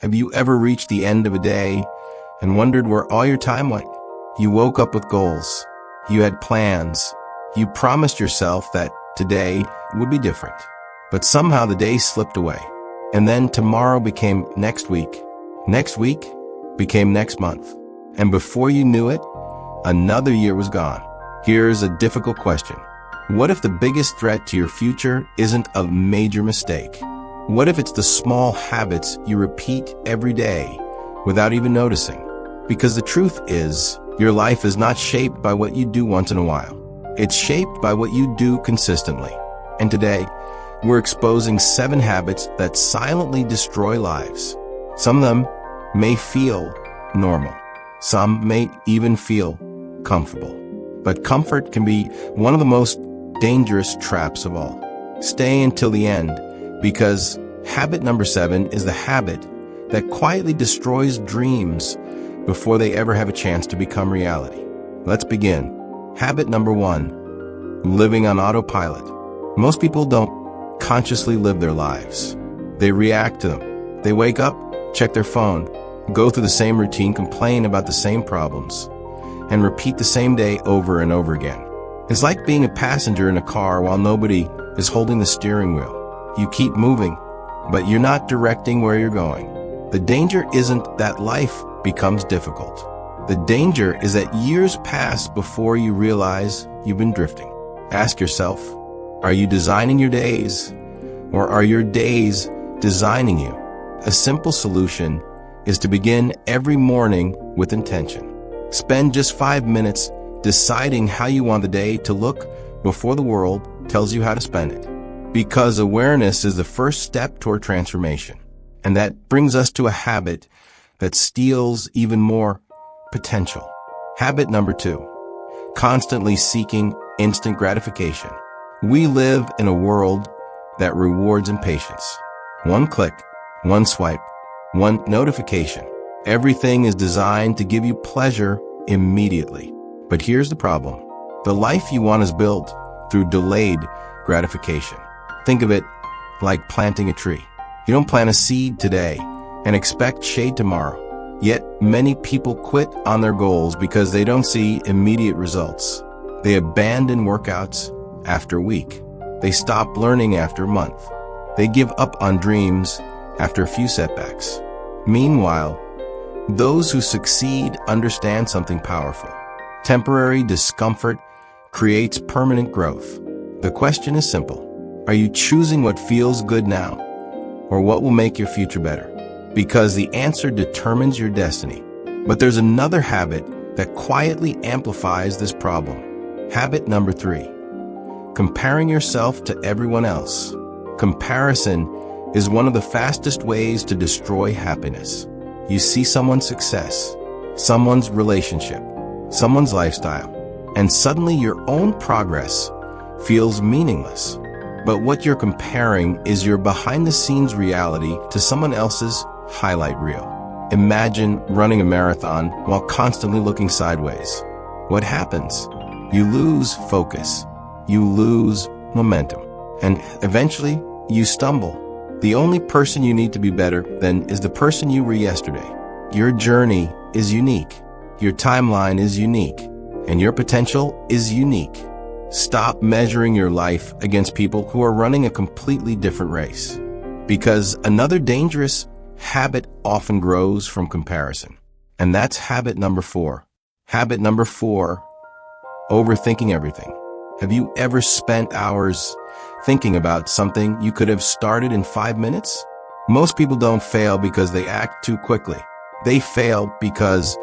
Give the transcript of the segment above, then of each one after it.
Have you ever reached the end of a day and wondered where all your time went? You woke up with goals. You had plans. You promised yourself that today would be different. But somehow the day slipped away. And then tomorrow became next week. Next week became next month. And before you knew it, another year was gone. Here's a difficult question. What if the biggest threat to your future isn't a major mistake? What if it's the small habits you repeat every day without even noticing? Because the truth is, your life is not shaped by what you do once in a while. It's shaped by what you do consistently. And today, we're exposing 7 habits that silently destroy lives. Some of them may feel normal. Some may even feel comfortable. But comfort can be one of the most dangerous traps of all. Stay until the end, because habit number 7 is the habit that quietly destroys dreams before they ever have a chance to become reality. Let's begin. Habit number 1, living on autopilot. Most people don't consciously live their lives. They react to them. They wake up, check their phone, go through the same routine, complain about the same problems, and repeat the same day over and over again. It's like being a passenger in a car while nobody is holding the steering wheel. You keep moving, but you're not directing where you're going. The danger isn't that life becomes difficult. The danger is that years pass before you realize you've been drifting. Ask yourself, are you designing your days, or are your days designing you? A simple solution is to begin every morning with intention. Spend just 5 minutes deciding how you want the day to look before the world tells you how to spend it. Because awareness is the first step toward transformation. And that brings us to a habit that steals even more potential. Habit number 2, constantly seeking instant gratification. We live in a world that rewards impatience. One click, one swipe, one notification. Everything is designed to give you pleasure immediately. But here's the problem. The life you want is built through delayed gratification. Think of it like planting a tree. You don't plant a seed today and expect shade tomorrow. Yet many people quit on their goals because they don't see immediate results. They abandon workouts after a week. They stop learning after a month. They give up on dreams after a few setbacks. Meanwhile, those who succeed understand something powerful. Temporary discomfort creates permanent growth. The question is simple. Are you choosing what feels good now, or what will make your future better? Because the answer determines your destiny. But there's another habit that quietly amplifies this problem. Habit number 3, comparing yourself to everyone else. Comparison is one of the fastest ways to destroy happiness. You see someone's success, someone's relationship, someone's lifestyle, and suddenly your own progress feels meaningless. But what you're comparing is your behind-the-scenes reality to someone else's highlight reel. Imagine running a marathon while constantly looking sideways. What happens? You lose focus. You lose momentum. And eventually, you stumble. The only person you need to be better than is the person you were yesterday. Your journey is unique. Your timeline is unique. And your potential is unique. Stop measuring your life against people who are running a completely different race. Because another dangerous habit often grows from comparison. And that's habit number 4. Habit number 4, overthinking everything. Have you ever spent hours thinking about something you could have started in 5 minutes? Most people don't fail because they act too quickly. They fail because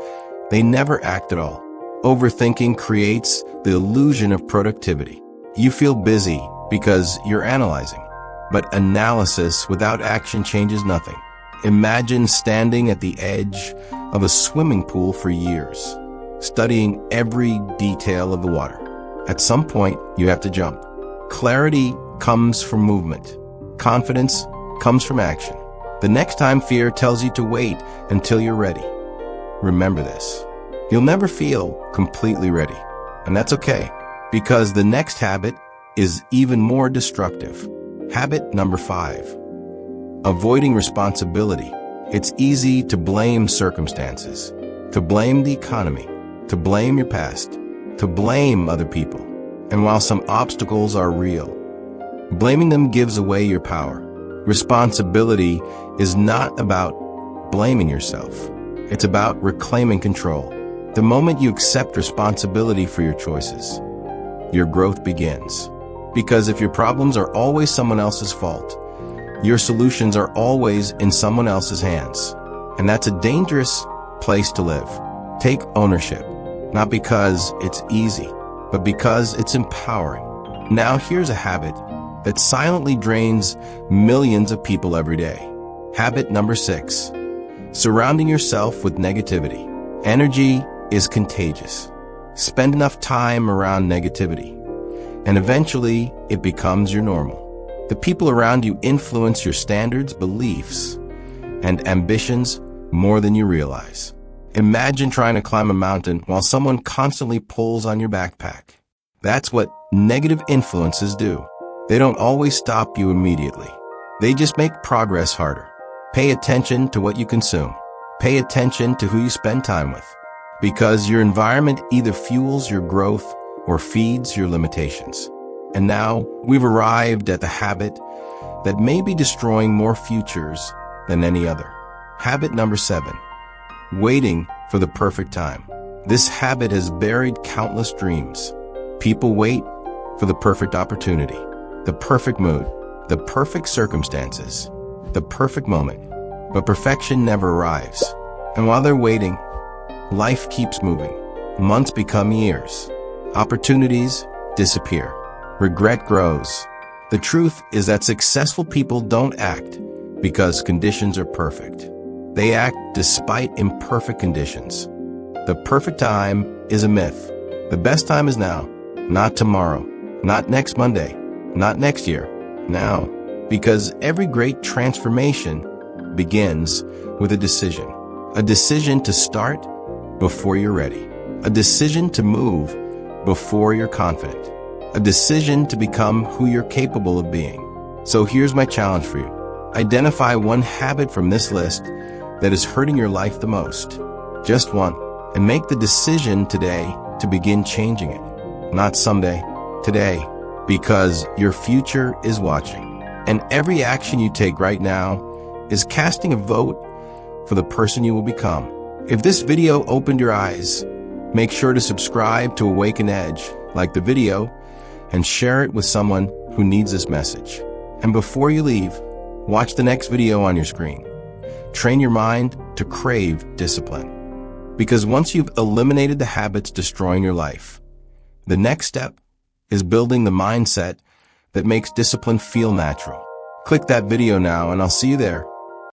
they never act at all. Overthinking creates the illusion of productivity. You feel busy because you're analyzing. But analysis without action changes nothing. Imagine standing at the edge of a swimming pool for years, studying every detail of the water. At some point, you have to jump. Clarity comes from movement. Confidence comes from action. The next time fear tells you to wait until you're ready, remember this. You'll never feel completely ready. And that's okay, because the next habit is even more destructive. Habit number 5, avoiding responsibility. It's easy to blame circumstances, to blame the economy, to blame your past, to blame other people. And while some obstacles are real, blaming them gives away your power. Responsibility is not about blaming yourself. It's about reclaiming control. The moment you accept responsibility for your choices, your growth begins. Because if your problems are always someone else's fault, your solutions are always in someone else's hands. And that's a dangerous place to live. Take ownership, not because it's easy, but because it's empowering. Now here's a habit that silently drains millions of people every day. Habit number 6, surrounding yourself with negativity. Energy is contagious. Spend enough time around negativity, and eventually it becomes your normal. The people around you influence your standards, beliefs, and ambitions more than you realize. Imagine trying to climb a mountain while someone constantly pulls on your backpack. That's what negative influences do. They don't always stop you immediately. They just make progress harder. Pay attention to what you consume. Pay attention to who you spend time with. Because your environment either fuels your growth or feeds your limitations. And now we've arrived at the habit that may be destroying more futures than any other. Habit number 7, waiting for the perfect time. This habit has buried countless dreams. People wait for the perfect opportunity, the perfect mood, the perfect circumstances, the perfect moment. But perfection never arrives. And while they're waiting, life keeps moving. Months become years. Opportunities disappear. Regret grows. The truth is that successful people don't act because conditions are perfect. They act despite imperfect conditions. The perfect time is a myth. The best time is now, not tomorrow, not next Monday, not next year, now. Because every great transformation begins with a decision to start before you're ready, a decision to move before you're confident, a decision to become who you're capable of being. So here's my challenge for you. Identify one habit from this list that is hurting your life the most. Just one. And make the decision today to begin changing it. Not someday, today. Because your future is watching. And every action you take right now is casting a vote for the person you will become. If this video opened your eyes, make sure to subscribe to Awaken Edge, like the video, and share it with someone who needs this message. And before you leave, watch the next video on your screen. Train your mind to crave discipline. Because once you've eliminated the habits destroying your life, the next step is building the mindset that makes discipline feel natural. Click that video now and I'll see you there.